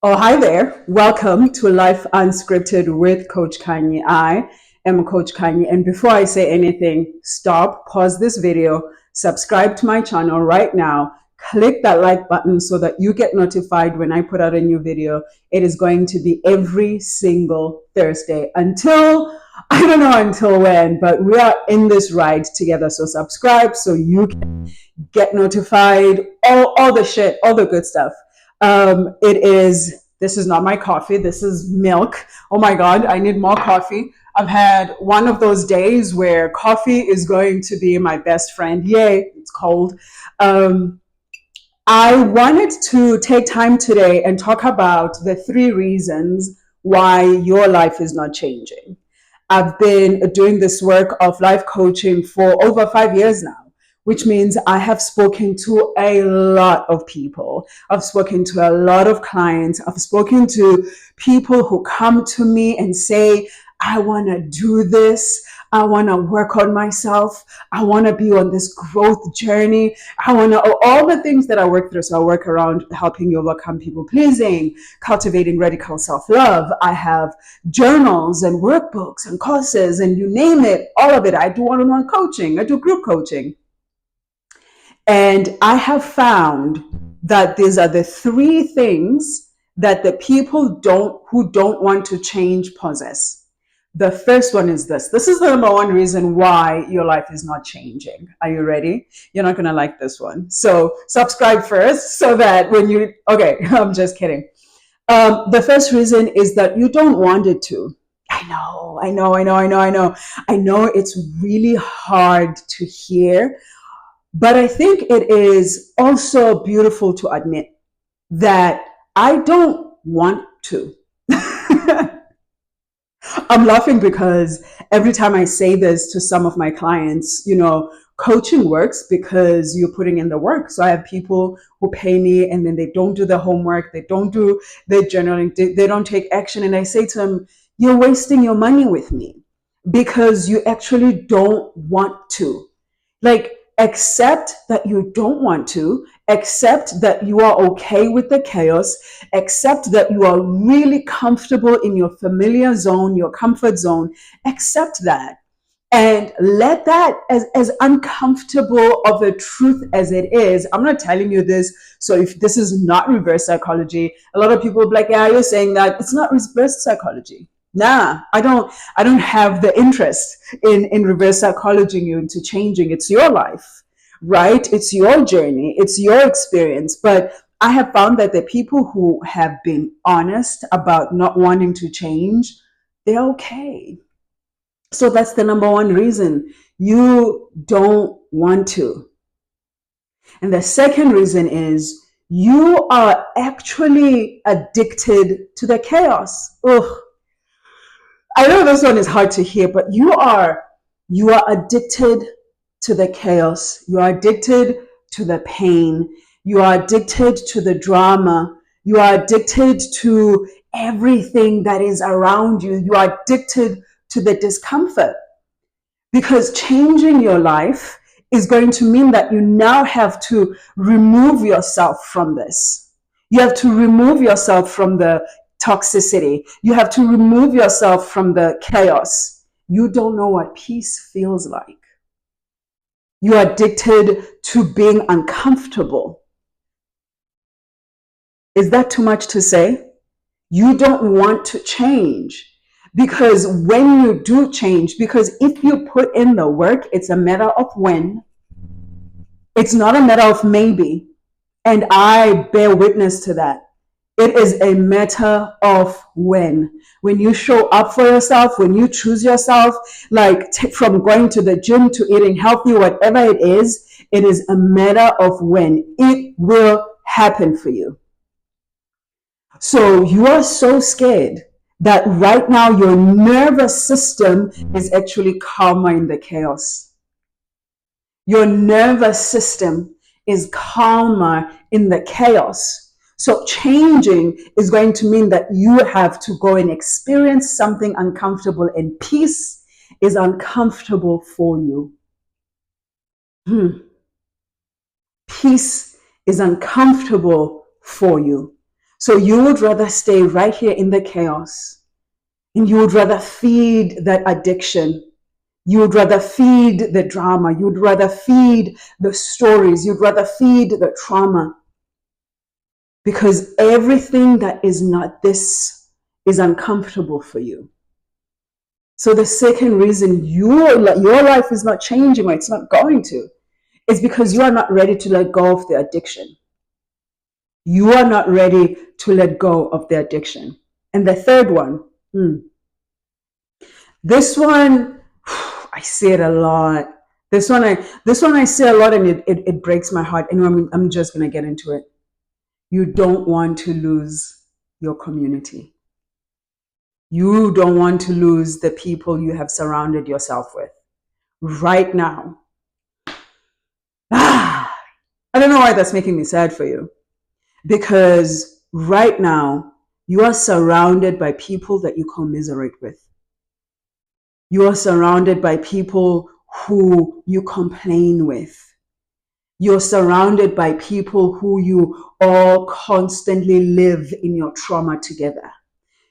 Oh, hi there. Welcome to Life Unscripted with Coach Kanye. I am Coach Kanye. And before I say anything, stop, pause this video, subscribe to my channel right now, click that like button so that you get notified when I put out a new video. It is going to be every single Thursday until, I don't know until when, but we are in this ride together. So subscribe so you can get notified, all the shit, all the good stuff. This is not my coffee. This is milk. Oh my God, I need more coffee. I've had one of those days where coffee is going to be my best friend. Yay, it's cold. I wanted to take time today and talk about the 3 reasons why your life is not changing. I've been doing this work of life coaching for over 5 years now, which means I have spoken to a lot of people. I've spoken to a lot of clients. I've spoken to people who come to me and say, I want to do this. I want to work on myself. I want to be on this growth journey. I want to, all the things that I work through. So I work around helping you overcome people pleasing, cultivating radical self-love. I have journals and workbooks and courses and you name it, all of it. I do one-on-one coaching. I do group coaching. And I have found that these are the 3 things that the people who don't want to change possess. The first one is this. This is the number 1 reason why your life is not changing. Are you ready? You're not going to like this one. So subscribe first so that okay, I'm just kidding. The first reason is that you don't want it to. I know it's really hard to hear, but I think it is also beautiful to admit that I don't want to. I'm laughing because every time I say this to some of my clients, coaching works because you're putting in the work. So I have people who pay me and then they don't do the homework, they don't do their journaling, they don't take action. And I say to them, you're wasting your money with me because you actually don't want to. Accept that you don't want to, accept that you are okay with the chaos, accept that you are really comfortable in your familiar zone, your comfort zone, accept that. And let that, as uncomfortable of a truth as it is, I'm not telling you this, so if this is not reverse psychology, a lot of people will be like, yeah, you're saying that. It's not reverse psychology. Nah, I don't have the interest in reverse psychology you into changing. It's your life, right? It's your journey, it's your experience. But I have found that the people who have been honest about not wanting to change, they're okay. So that's the number 1 reason. You don't want to. And the second reason is you are actually addicted to the chaos. Ugh. I know this one is hard to hear, but you are addicted to the chaos. You are addicted to the pain. You are addicted to the drama. You are addicted to everything that is around you. You are addicted to the discomfort, because changing your life is going to mean that you now have to remove yourself from this. You have to remove yourself from the toxicity. You have to remove yourself from the chaos. You don't know what peace feels like. You are addicted to being uncomfortable. Is that too much to say? You don't want to change. Because when you do change, because if you put in the work, it's a matter of when. It's not a matter of maybe. And I bear witness to that. It is a matter of when. When you show up for yourself, when you choose yourself, from going to the gym to eating healthy, whatever it is a matter of when. It will happen for you. So you are so scared that right now your nervous system is actually calmer in the chaos. Your nervous system is calmer in the chaos. So changing is going to mean that you have to go and experience something uncomfortable, and peace is uncomfortable for you. Peace is uncomfortable for you. So you would rather stay right here in the chaos, and you would rather feed that addiction. You would rather feed the drama. You would rather feed the stories. You'd rather feed the trauma, because everything that is not this is uncomfortable for you. So the second reason your life is not changing, or it's not going to, is because you are not ready to let go of the addiction. You are not ready to let go of the addiction. And the third one, this one, I see it a lot. This one I see a lot, and it breaks my heart. And I'm just gonna get into it. You don't want to lose your community. You don't want to lose the people you have surrounded yourself with. Right now. I don't know why that's making me sad for you. Because right now, you are surrounded by people that you commiserate with. You are surrounded by people who you complain with. You're surrounded by people who you all constantly live in your trauma together.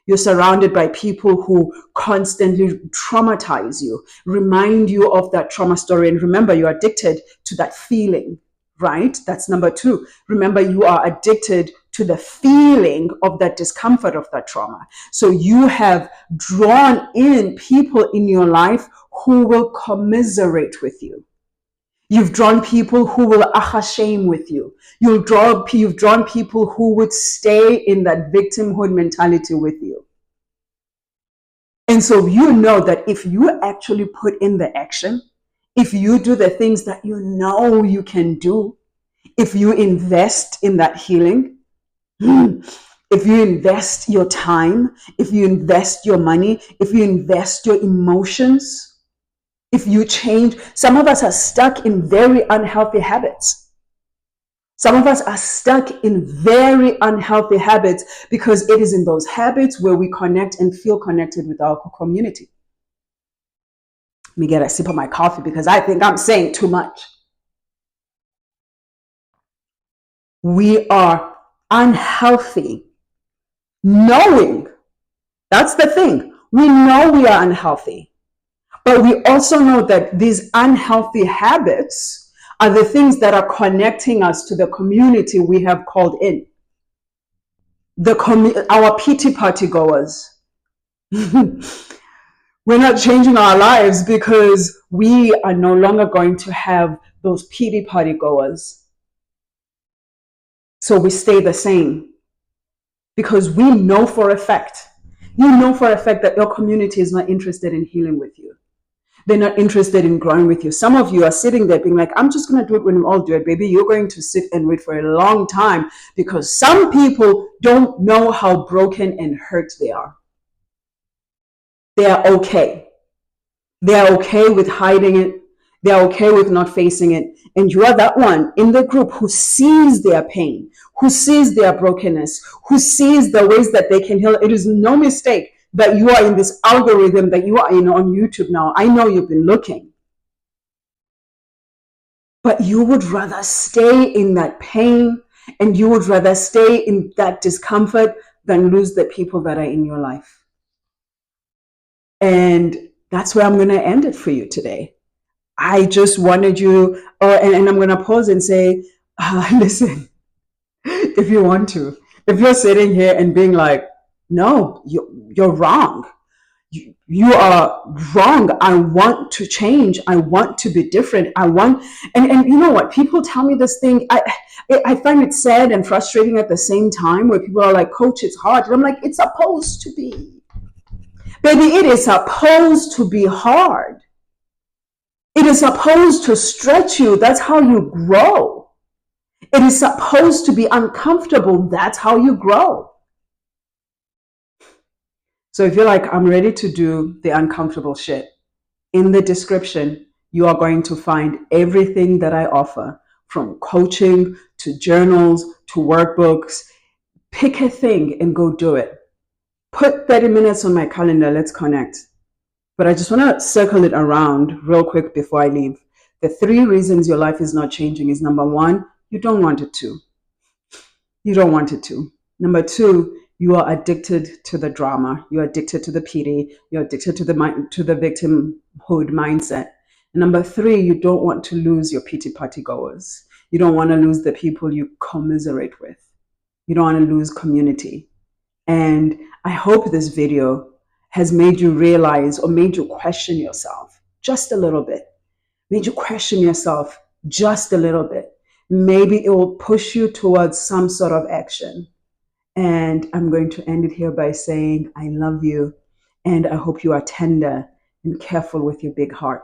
You're surrounded by people who constantly traumatize you, remind you of that trauma story. And remember, you're addicted to that feeling, right? That's number two. Remember, you are addicted to the feeling of that discomfort of that trauma. So you have drawn in people in your life who will commiserate with you. You've drawn people who will shame with you. You've drawn people who would stay in that victimhood mentality with you. And so you know that if you actually put in the action, if you do the things that you know you can do, if you invest in that healing, if you invest your time, if you invest your money, if you invest your emotions, if you change, some of us are stuck in very unhealthy habits. Some of us are stuck in very unhealthy habits because it is in those habits where we connect and feel connected with our community. Let me get a sip of my coffee because I think I'm saying too much. We are unhealthy, knowing, that's the thing. We know we are unhealthy. But we also know that these unhealthy habits are the things that are connecting us to the community we have called in. Our pity party goers. We're not changing our lives because we are no longer going to have those pity party goers. So we stay the same because we know for a fact, that your community is not interested in healing with you. They're not interested in growing with you. Some of you are sitting there being like, I'm just going to do it when we all do it, baby. You're going to sit and wait for a long time because some people don't know how broken and hurt they are. They are okay. They are okay with hiding it. They are okay with not facing it. And you are that one in the group who sees their pain, who sees their brokenness, who sees the ways that they can heal. It is no mistake that you are in this algorithm that you are in on YouTube now. I know you've been looking. But you would rather stay in that pain and you would rather stay in that discomfort than lose the people that are in your life. And that's where I'm going to end it for you today. I just wanted you, and I'm going to pause and say, listen, if you want to, if you're sitting here and being like, no, you're wrong. You are wrong. I want to change. I want to be different. And you know what? People tell me this thing. I find it sad and frustrating at the same time where people are like, Coach, it's hard. And I'm like, it's supposed to be. Baby, it is supposed to be hard. It is supposed to stretch you. That's how you grow. It is supposed to be uncomfortable. That's how you grow. So if you're like, I'm ready to do the uncomfortable shit, in the description, you are going to find everything that I offer, from coaching to journals to workbooks. Pick a thing and go do it. Put 30 minutes on my calendar. Let's connect. But I just want to circle it around real quick before I leave. The 3 reasons your life is not changing is, number 1, you don't want it to. You don't want it to. Number two, you are addicted to the drama. You're addicted to the pity. You're addicted to the victimhood mindset. And number three, you don't want to lose your pity party goers. You don't want to lose the people you commiserate with. You don't want to lose community. And I hope this video has made you realize or made you question yourself just a little bit, made you question yourself just a little bit. Maybe it will push you towards some sort of action. And I'm going to end it here by saying, I love you. And I hope you are tender and careful with your big heart.